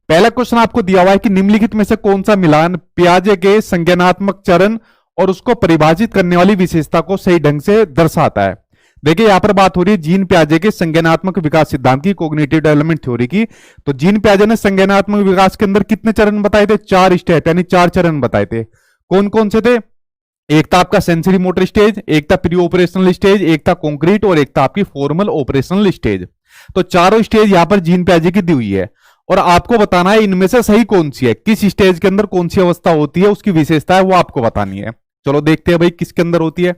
पहला क्वेश्चन आपको दिया हुआ है कि निम्नलिखित में से कौन सा मिलान पियाजे के संज्ञानात्मक चरण और उसको परिभाषित करने वाली विशेषता को सही ढंग से दर्शाता है। देखिए यहां पर बात हो रही है जीन पियाजे के संज्ञानात्मक विकास सिद्धांत की, कॉग्निटिव डेवलपमेंट थ्योरी की। तो जीन पियाजे ने संज्ञानात्मक विकास के अंदर कितने चरण बताए थे? 4 स्टेप यानी 4 चरण बताए थे। कौन कौन से थे? एक था आपका सेंसरी मोटर स्टेज, एक था प्री ऑपरेशनल स्टेज, एक था कॉन्क्रीट और एक था आपकी फॉर्मल ऑपरेशनल स्टेज। तो चारों स्टेज यहां पर जीन पियाजे की दी हुई है और आपको बताना है इनमें से सही कौन सी है, किस स्टेज के अंदर कौन सी अवस्था होती है, उसकी विशेषता है वो आपको बतानी है। चलो देखते हैं भाई किसके अंदर होती है।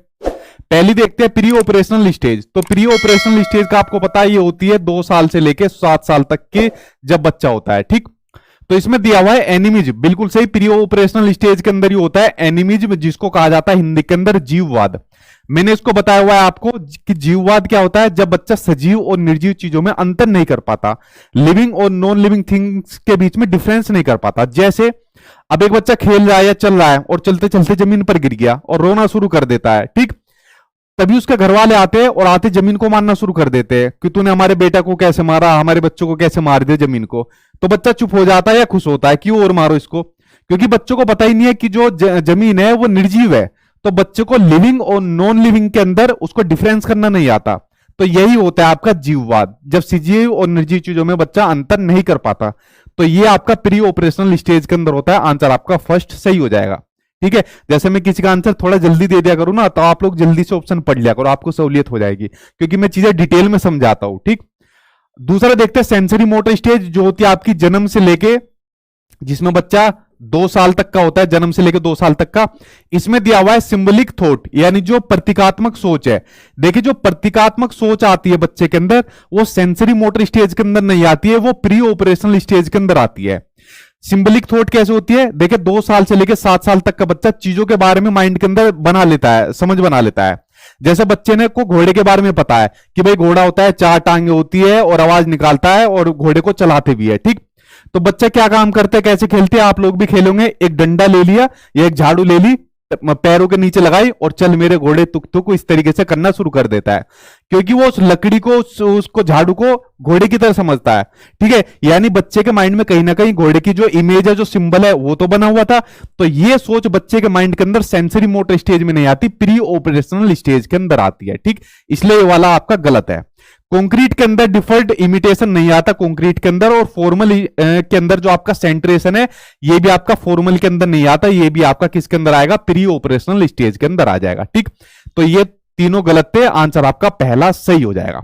पहली देखते हैं प्री ऑपरेशनल स्टेज। तो प्री ऑपरेशनल स्टेज का आपको पता है ये होती है 2 साल से लेकर 7 साल तक के जब बच्चा होता है, ठीक। तो इसमें दिया हुआ है एनिमिज, बिल्कुल सही। प्री ऑपरेशनल स्टेज के अंदर ही होता है एनिमिज, जिसको कहा जाता है हिंदी के अंदर जीववाद। मैंने इसको बताया हुआ है आपको कि जीववाद क्या होता है, जब बच्चा सजीव और निर्जीव चीजों में अंतर नहीं कर पाता, लिविंग और नॉन लिविंग थिंग्स के बीच में डिफरेंस नहीं कर पाता। जैसे अब एक बच्चा खेल रहा है या चल रहा है और चलते चलते जमीन पर गिर गया और रोना शुरू कर देता है, ठीक। तभी उसके घर वाले आते हैं और आते जमीन को मारना शुरू कर देते हैं कि तूने हमारे बेटा को कैसे मारा, हमारे बच्चों को कैसे मार दिया जमीन को। तो बच्चा चुप हो जाता है या खुश होता है, क्यों और मारो इसको, क्योंकि बच्चों को पता ही नहीं है कि जो जमीन है वो निर्जीव है। तो बच्चे को लिविंग और नॉन लिविंग के अंदर उसको डिफरेंस करना नहीं आता। तो यही होता है आपका जीववाद, जब सजीव और निर्जीव चीजों में बच्चा अंतर नहीं कर पाता। तो ये आपका प्री ऑपरेशनल स्टेज के अंदर होता है। आंसर आपका फर्स्ट सही हो जाएगा, ठीक है। जैसे मैं किसी का आंसर थोड़ा जल्दी दे दिया करूं ना, तो आप लोग जल्दी से ऑप्शन पढ़ लिया करो, आपको सहूलियत हो जाएगी, क्योंकि मैं चीजें डिटेल में समझाता हूं, ठीक। दूसरा देखते हैं सेंसरी मोटर स्टेज, जो होती है आपकी जन्म से लेके, जिसमें बच्चा 2 साल तक का होता है, जन्म से लेकर 2 साल तक का। इसमें दिया हुआ है सिंबलिक थॉट, यानी जो प्रतीकात्मक सोच है। देखिए जो प्रतीकात्मक सोच आती है बच्चे के अंदर, वो सेंसरी मोटर स्टेज के अंदर नहीं आती है, वो प्री ऑपरेशनल स्टेज के अंदर आती है। सिंबलिक थॉट कैसे होती है? देखिए 2 साल से लेकर 7 साल तक का बच्चा चीजों के बारे में माइंड के अंदर बना लेता है, समझ बना लेता है। जैसे बच्चे ने को घोड़े के बारे में पता है कि भाई घोड़ा होता है, 4 टांगे होती है और आवाज निकालता है और घोड़े को चलाते भी है, ठीक। तो बच्चा क्या काम करते हैं, कैसे खेलते हैं, आप लोग भी खेलोगे। एक डंडा ले लिया या एक झाड़ू ले ली, पैरों के नीचे लगाई और चल मेरे घोड़े तुक तुक, इस तरीके से करना शुरू कर देता है, क्योंकि वो उस लकड़ी को, उसको झाड़ू को घोड़े की तरह समझता है, ठीक है। यानी बच्चे के माइंड में कहीं ना कहीं घोड़े की जो इमेज है, जो सिंबल है, वो तो बना हुआ था। तो ये सोच बच्चे के माइंड के अंदर सेंसरी मोटर स्टेज में नहीं आती, प्री ऑपरेशनल स्टेज के अंदर आती है, ठीक। इसलिए ये वाला आपका गलत है। कंक्रीट के अंदर डिफर्ड इमिटेशन नहीं आता कंक्रीट के अंदर, और फॉर्मल के अंदर जो आपका सेंट्रेशन है, ये भी आपका फॉर्मल के अंदर नहीं आता, ये भी आपका किसके अंदर आएगा, प्री ऑपरेशनल स्टेज के अंदर आ जाएगा, ठीक। तो ये तीनों गलत थे, आंसर आपका पहला सही हो जाएगा।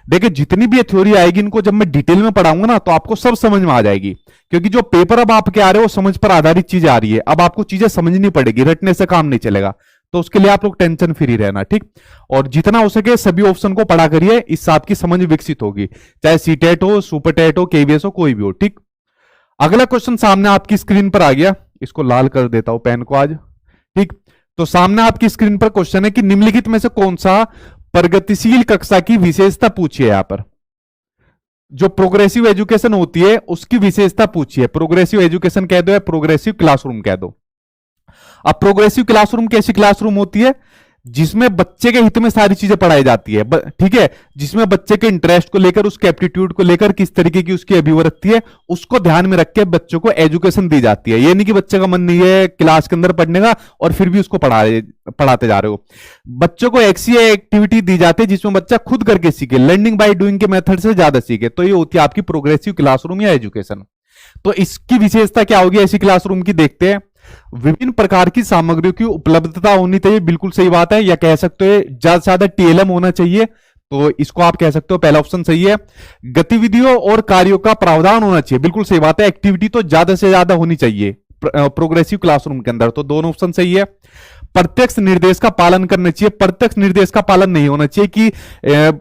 देखिए जितनी भी थ्योरी आएगी, इनको जब मैं डिटेल में पढ़ाऊंगा ना, तो आपको सब समझ में आ जाएगी, क्योंकि जो पेपर अब आपके आ रहे हो वो समझ पर आधारित चीजें आ रही है। अब आपको चीजें समझनी पड़ेगी, रटने से काम नहीं चलेगा। तो उसके लिए आप लोग टेंशन फ्री रहना, ठीक। और जितना हो सके सभी ऑप्शन को पढ़ा करिए, इससे आपकी समझ विकसित होगी, चाहे सीटेट हो, सुपर टेट हो, केवीएस हो, कोई भी हो, ठीक। अगला क्वेश्चन सामने आपकी स्क्रीन पर आ गया, इसको लाल कर देता हूं पेन को आज, ठीक। तो सामने आपकी स्क्रीन पर क्वेश्चन है कि निम्नलिखित में से कौन सा प्रगतिशील कक्षा की विशेषता पूछिए। यहां पर जो प्रोग्रेसिव एजुकेशन होती है उसकी विशेषता पूछिए। प्रोग्रेसिव एजुकेशन कह दो या प्रोग्रेसिव क्लासरूम कह दो। अब प्रोग्रेसिव क्लासरूम कैसी क्लासरूम होती है? जिसमें बच्चे के हित में सारी चीजें पढ़ाई जाती है, ठीक है। जिसमें बच्चे के इंटरेस्ट को लेकर, उसके एप्टीट्यूड को लेकर, किस तरीके की उसकी अभिवृत्ति है, उसको ध्यान में रख के बच्चों को एजुकेशन दी जाती है। ये नहीं कि बच्चे का मन नहीं है क्लास के अंदर पढ़ने का और फिर भी उसको पढ़ाते जा रहे हो। बच्चों को ऐसी एक्टिविटी दी जाती है जिसमें बच्चा खुद करके सीखे, लर्निंग बाय डूइंग के मेथड से ज्यादा सीखे। तो ये होती है आपकी प्रोग्रेसिव क्लासरूम या एजुकेशन। तो इसकी विशेषता क्या होगी ऐसी क्लासरूम की, देखते हैं। विभिन्न प्रकार की सामग्रियों की उपलब्धता होनी चाहिए, बिल्कुल सही बात है। या कह सकते हो ज्यादा से ज्यादा टीएलएम होना चाहिए, तो इसको आप कह सकते हो, पहला ऑप्शन सही है। गतिविधियों और कार्यों का प्रावधान होना चाहिए, बिल्कुल सही बात है। एक्टिविटी तो ज्यादा से ज्यादा होनी चाहिए प्रोग्रेसिव क्लासरूम के अंदर, तो दोनों ऑप्शन सही है। प्रत्यक्ष निर्देश का पालन करना चाहिए, प्रत्यक्ष निर्देश का पालन नहीं होना चाहिए कि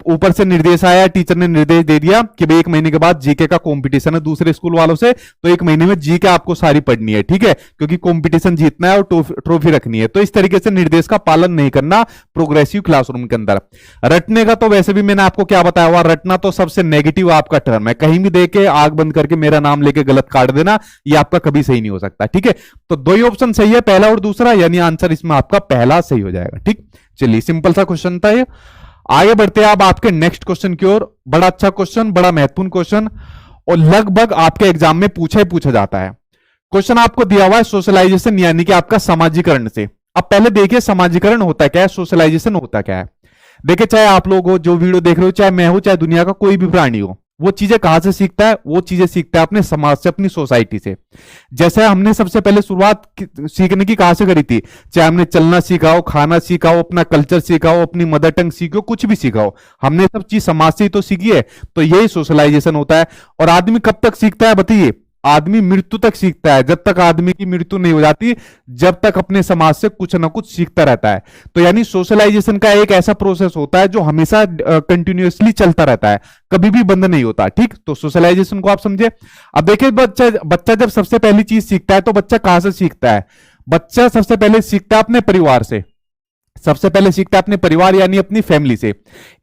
ऊपर से निर्देश आया, टीचर ने निर्देश दे दिया कि भाई 1 महीने के बाद जीके का कंपटीशन है दूसरे स्कूल वालों से, तो 1 महीने में जीके आपको सारी पढ़नी है, ठीक है, क्योंकि कंपटीशन जीतना है और ट्रॉफी रखनी है। तो इस तरीके से निर्देश का पालन नहीं करना प्रोग्रेसिव क्लासरूम के अंदर। रटने का तो वैसे भी मैंने आपको क्या बताया हुआ, रटना तो सबसे नेगेटिव आपका टर्म है। कहीं भी देके आग बंद करके मेरा नाम लेके गलत काट देना, ये आपका कभी सही नहीं हो सकता, ठीक है। तो 2 ही ऑप्शन सही है, पहला और दूसरा, यानी आंसर इसमें आपका पहला सही हो जाएगा, ठीक। चलिए सिंपल सा क्वेश्चन था ये। आगे बढ़ते हैं अब आपके नेक्स्ट क्वेश्चन की ओर। बड़ा अच्छा क्वेश्चन, बड़ा महत्वपूर्ण क्वेश्चन। और लगभग आपके एग्जाम में पूछा ही पूछा जाता है। क्वेश्चन आपको दिया हुआ है सोशलाइजेशन यानी कि आपका समाजीकरण से। अब पहले देखिए समाजीकरण होता क्या है, सोशलाइजेशन होता क्या है। देखिए चाहे आप लोग हो जो वीडियो देख रहे हो, चाहे मैं हूं, चाहे दुनिया का कोई भी प्राणी हो, वो चीजें कहां से सीखता है, वो चीजें सीखता है अपने समाज से, अपनी सोसाइटी से। जैसे हमने सबसे पहले शुरुआत सीखने की कहां से करी थी, चाहे हमने चलना सीखा हो, खाना सीखा हो, अपना कल्चर सीखा हो, अपनी मदर टंग सीखी हो, कुछ भी सीखा हो, हमने सब चीज समाज से ही तो सीखी है। तो यही सोशलाइजेशन होता है। और आदमी कब तक सीखता है बताइए, आदमी मृत्यु तक सीखता है। जब तक आदमी की मृत्यु नहीं हो जाती, जब तक अपने समाज से कुछ ना कुछ सीखता रहता है। तो यानी सोशलाइजेशन का एक ऐसा प्रोसेस होता है जो हमेशा कंटिन्यूअसली चलता रहता है, कभी भी बंद नहीं होता। ठीक, तो सोशलाइजेशन को आप समझे। अब देखिए बच्चा जब सबसे पहली चीज सीखता है तो बच्चा कहां से सीखता है, बच्चा सबसे पहले सीखता है अपने परिवार से। सबसे पहले सीखता है अपने परिवार यानी अपनी फैमिली से।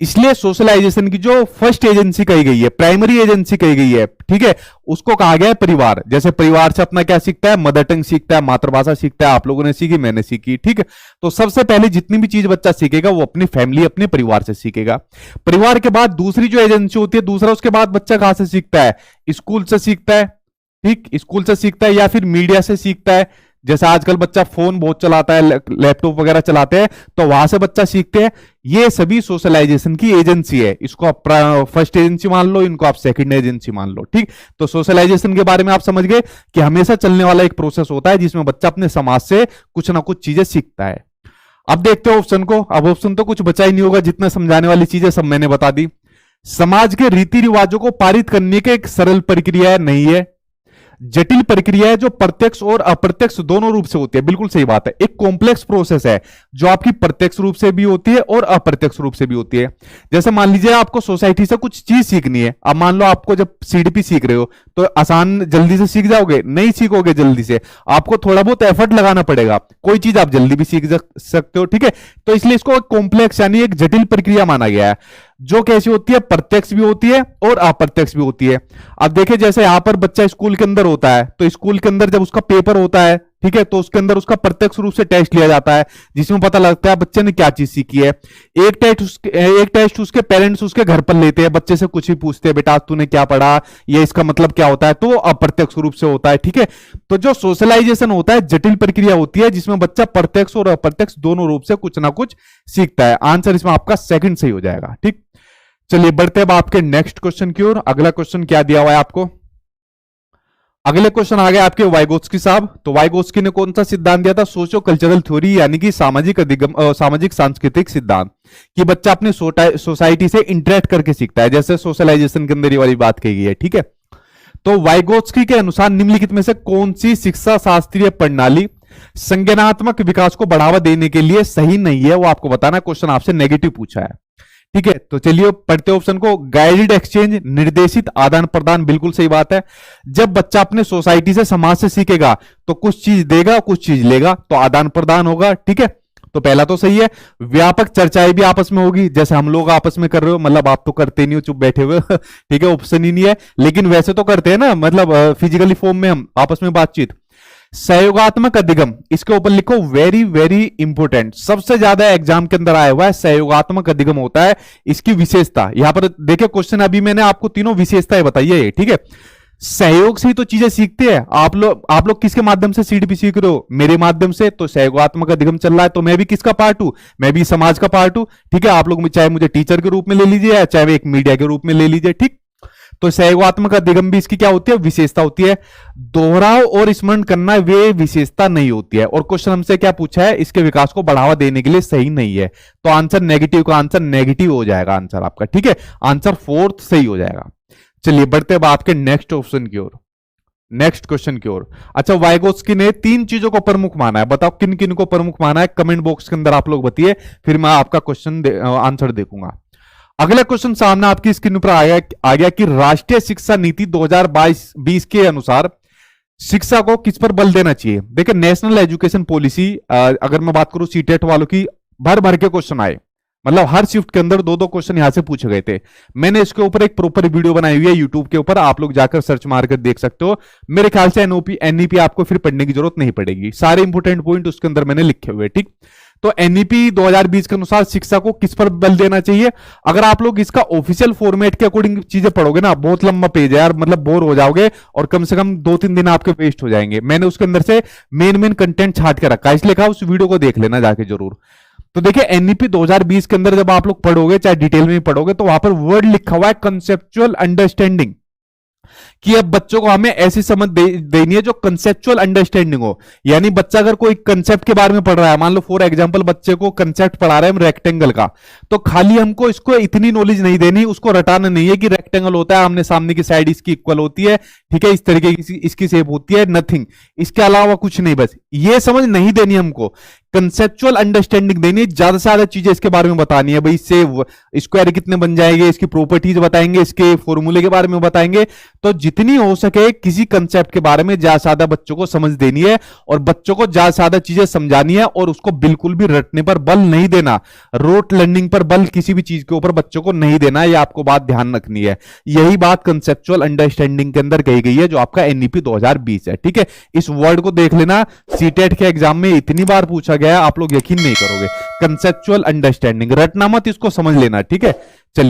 इसलिए सोशलाइजेशन की जो फर्स्ट एजेंसी कही गई है, प्राइमरी एजेंसी कही गई है, ठीक है, उसको कहा गया है परिवार। जैसे परिवार से अपना क्या सीखता है, मदर टंग सीखता है, मातृभाषा सीखता है। आप लोगों ने सीखी, मैंने सीखी, ठीक है। तो सबसे पहले जितनी भी चीज बच्चा सीखेगा वो अपनी फैमिली, अपने परिवार से सीखेगा। परिवार के बाद दूसरी जो एजेंसी होती है, दूसरा उसके बाद बच्चा कहां से सीखता है, स्कूल से सीखता है। ठीक, स्कूल से सीखता है या फिर मीडिया से सीखता है। जैसे आजकल बच्चा फोन बहुत चलाता है, लैपटॉप वगैरह चलाते हैं, तो वहां से बच्चा सीखते हैं। ये सभी सोशलाइजेशन की एजेंसी है। इसको आप फर्स्ट एजेंसी मान लो, इनको आप सेकंड एजेंसी मान लो। ठीक, तो सोशलाइजेशन के बारे में आप समझ गए कि हमेशा चलने वाला एक प्रोसेस होता है जिसमें बच्चा अपने समाज से कुछ ना कुछ चीजें सीखता है। अब देखते हो ऑप्शन को। अब ऑप्शन तो कुछ बचा ही नहीं होगा, जितना समझाने वाली चीजें सब मैंने बता दी। समाज के रीति रिवाजों को पारित करने की एक सरल प्रक्रिया नहीं है, जटिल प्रक्रिया है जो प्रत्यक्ष और अप्रत्यक्ष दोनों रूप से होती है। बिल्कुल सही बात है, एक कॉम्प्लेक्स प्रोसेस है जो आपकी प्रत्यक्ष रूप से भी होती है और अप्रत्यक्ष रूप से भी होती है। जैसे मान लीजिए आपको सोसाइटी से कुछ चीज सीखनी है। अब मान लो आपको जब सीडीपी सीख रहे हो तो आसान जल्दी से सीख जाओगे, नहीं सीखोगे जल्दी से, आपको थोड़ा बहुत एफर्ट लगाना पड़ेगा। कोई चीज आप जल्दी भी सीख सकते हो, ठीक है। तो इसलिए इसको कॉम्प्लेक्स यानी एक जटिल प्रक्रिया माना गया है, जो कैसी होती है, प्रत्यक्ष भी होती है और अप्रत्यक्ष भी होती है। अब देखिए जैसे यहां पर बच्चा स्कूल के अंदर होता है, तो स्कूल के अंदर जब उसका पेपर होता है, ठीक है, तो उसके अंदर उसका प्रत्यक्ष रूप से टेस्ट लिया जाता है जिसमें पता लगता है बच्चे ने क्या चीज सीखी है। एक टेस्ट उसके पेरेंट्स उसके घर पर लेते हैं, बच्चे से कुछ ही पूछते हैं, बेटा तूने क्या पढ़ा, ये इसका मतलब क्या होता है, तो अप्रत्यक्ष रूप से होता है। ठीक है, तो जो सोशलाइजेशन होता है जटिल प्रक्रिया होती है जिसमें बच्चा प्रत्यक्ष और अप्रत्यक्ष दोनों रूप से कुछ ना कुछ सीखता है। आंसर इसमें आपका सेकंड सही हो जाएगा। ठीक, चलिए बढ़ते हैं आपके नेक्स्ट क्वेश्चन की ओर। अगला क्वेश्चन क्या दिया हुआ है आपको, अगले क्वेश्चन आ गए आपके वाइगोत्स्की साहब। तो वाइगोत्स्की ने कौन सा सिद्धांत दिया था, सोशियो कल्चरल थ्योरी यानी कि सामाजिक सामाजिक सांस्कृतिक सिद्धांत, कि बच्चा अपनी सोसाइटी से इंटरेक्ट करके सीखता है, जैसे सोशलाइजेशन के अंदर ये वाली बात कही गई है। ठीक है, तो वाइगोत्स्की के अनुसार निम्नलिखित में से कौन सी शिक्षा शास्त्रीय प्रणाली संज्ञानात्मक विकास को बढ़ावा देने के लिए सही नहीं है, वो आपको बताना। क्वेश्चन आपसे नेगेटिव पूछा है। ठीक है, तो चलिए पढ़ते ऑप्शन को। गाइडेड एक्सचेंज, निर्देशित आदान प्रदान, बिल्कुल सही बात है। जब बच्चा अपने सोसाइटी से समाज से सीखेगा तो कुछ चीज देगा कुछ चीज लेगा, तो आदान प्रदान होगा। ठीक है, तो पहला तो सही है। व्यापक चर्चाएं भी आपस में होगी, जैसे हम लोग आपस में कर रहे हो, मतलब आप तो करते नहीं हो, चुप बैठे हुए ठीक है, ऑप्शन ही नहीं है, लेकिन वैसे तो करते हैं ना, मतलब फिजिकली फॉर्म में हम आपस में बातचीत। सहयोगात्मक अधिगम, इसके ऊपर लिखो वेरी वेरी इंपोर्टेंट, सबसे ज्यादा एग्जाम के अंदर आया हुआ है। सहयोगात्मक अधिगम होता है इसकी विशेषता। यहां पर देखिए क्वेश्चन, अभी मैंने आपको तीनों विशेषताएं बताई है। ठीक है, सहयोग से ही तो चीजें सीखते हैं। आप लोग किसके माध्यम से सीडीपी सीख रहे हो, मेरे माध्यम से। तो सहयोगात्मक अधिगम चल रहा है, तो मैं भी किसका पार्ट हूं, मैं भी समाज का पार्ट हूं। ठीक है, आप लोग चाहे मुझे टीचर के रूप में ले लीजिए, चाहे एक मीडिया के रूप में ले लीजिए। ठीक, तो सहयोगात्मक अधिगम भी इसकी क्या होती है, विशेषता होती है। दोहराव और स्मरण करना वे विशेषता नहीं होती है। और क्वेश्चन हमसे क्या पूछा है, इसके विकास को बढ़ावा देने के लिए सही नहीं है, तो आंसर नेगेटिव का आंसर नेगेटिव हो जाएगा आंसर आपका। ठीक है, आंसर फोर्थ सही हो जाएगा। चलिए बढ़ते हैं आपके नेक्स्ट ऑप्शन की ओर, नेक्स्ट क्वेश्चन की ओर। अच्छा, वाइगोत्स्की ने 3 चीजों को प्रमुख माना है, बताओ किन किन को प्रमुख माना है, कमेंट बॉक्स के अंदर आप लोग बताइए, फिर मैं आपका क्वेश्चन आंसर देखूंगा। अगला क्वेश्चन सामने आपकी स्क्रीन पर आ गया कि राष्ट्रीय शिक्षा नीति 2022-20 के अनुसार शिक्षा को किस पर बल देना चाहिए। देखिए नेशनल एजुकेशन पॉलिसी, अगर मैं बात करूं सीटेट वालों की, भर भर के क्वेश्चन आए, मतलब हर शिफ्ट के अंदर 2-2 क्वेश्चन यहां से पूछे गए थे। मैंने इसके ऊपर एक प्रॉपर वीडियो बनाई हुई है यूट्यूब के ऊपर, आप लोग जाकर सर्च मारकर देख सकते हो। मेरे ख्याल से एनईपी आपको फिर पढ़ने की जरूरत नहीं पड़ेगी, सारे इंपोर्टेंट पॉइंट उसके अंदर मैंने लिखे हुए। ठीक, तो एनईपी 2020 के अनुसार शिक्षा को किस पर बल देना चाहिए? अगर आप लोग इसका ऑफिशियल फॉर्मेट के अकॉर्डिंग चीजें पढ़ोगे ना, बहुत लंबा पेज है यार, मतलब बोर हो जाओगे और कम से कम 2-3 दिन आपके वेस्ट हो जाएंगे। मैंने उसके अंदर से मेन कंटेंट छाट के रखा है, इसलिए कहा उस वीडियो को देख लेना जाके जरूर। तो देखिए एनईपी 2020 के अंदर जब आप लोग पढ़ोगे, चाहे डिटेल में पढ़ोगे, तो वहां पर वर्ड लिखा हुआ है कंसेप्चुअल अंडरस्टैंडिंग, कि अब बच्चों को हमें ऐसी समझ देनी है जो कंसेप्चुअल अंडरस्टैंडिंग हो। यानी बच्चा अगर कोई कंसेप्ट के बारे में पढ़ रहा है, मान लो फॉर एग्जांपल बच्चे को कंसेप्ट पढ़ा रहे हैं हम रेक्टेंगल का, तो खाली हमको इसको इतनी नॉलेज नहीं देनी, उसको रटाना नहीं है कि रेक्टेंगल होता है, आमने सामने की साइड इसकी इक्वल होती है, ठीक है, इस तरीके की इसकी शेप होती है, नथिंग, इसके अलावा कुछ नहीं, बस ये समझ नहीं देनी हमको। कंसेप्चुअल अंडरस्टैंडिंग देनी है, ज्यादा से ज्यादा चीजें इसके बारे में बतानी है, भाई इससे स्क्वायर कितने बन जाएंगे, इसकी प्रॉपर्टीज बताएंगे, इसके फॉर्मूले के बारे में बताएंगे। तो जितनी हो सके किसी कंसेप्ट के बारे में ज्यादा से ज्यादा बच्चों को समझ देनी है, और बच्चों को ज्यादा से ज्यादा चीजें समझानी है, और उसको बिल्कुल भी रटने पर बल नहीं देना, रोट लर्निंग पर बल किसी भी चीज के ऊपर बच्चों को नहीं देना, ये आपको बात ध्यान रखनी है। यही बात कंसेप्चुअल अंडरस्टैंडिंग के अंदर कही गई है, जो आपका एनईपी 2020 है, ठीक है। इस वर्ड को देख लेना, सीटेट के एग्जाम में इतनी बार पूछा गया है, आप लोग यकीन नहीं करोगे। कंसेप्चुअल अंडरस्टैंडिंग रटना मत, इसको समझ लेना, ठीक है। चलिए